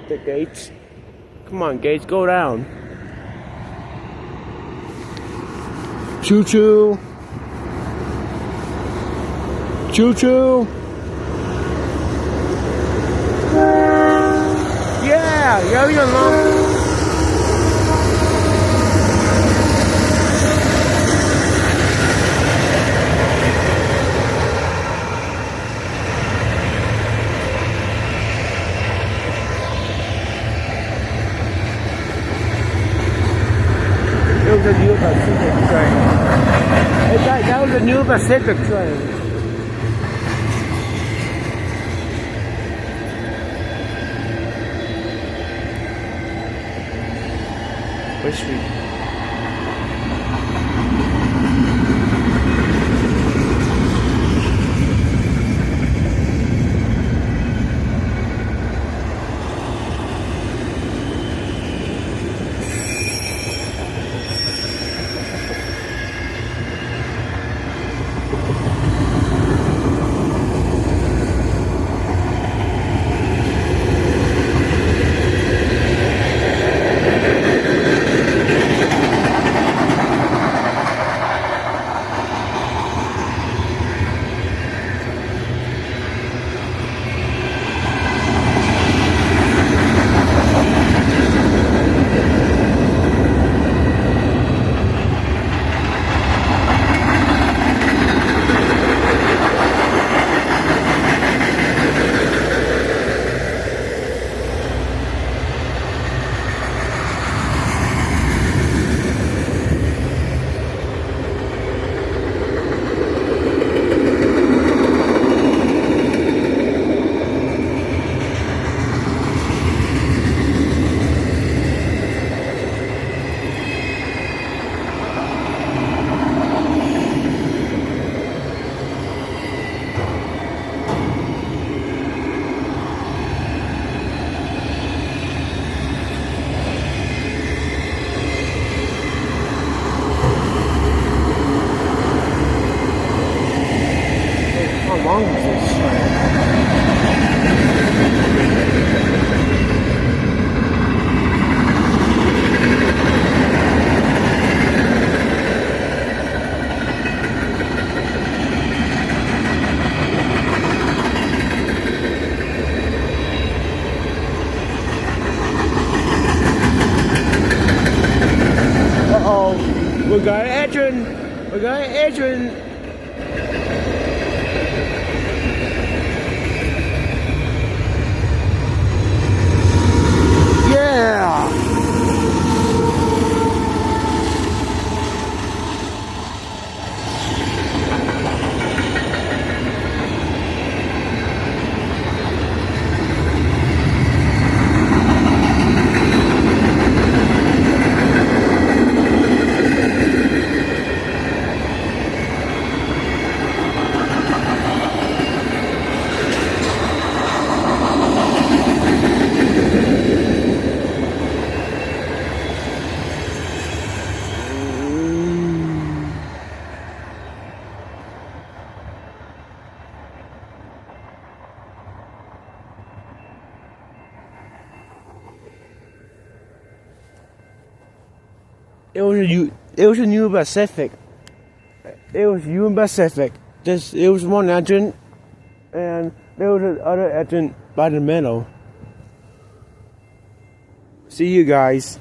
the gates. Come on, gates, go down. Choo choo. Choo choo. Yeah, 여기 너. It was a new Pacific train. That was a new Pacific train. Wish we. How long is this train? Uh-oh, we got Adrian. We got Adrian. It was a new Pacific. It was Union Pacific. It was one engine, and there was another engine by the middle. See you guys.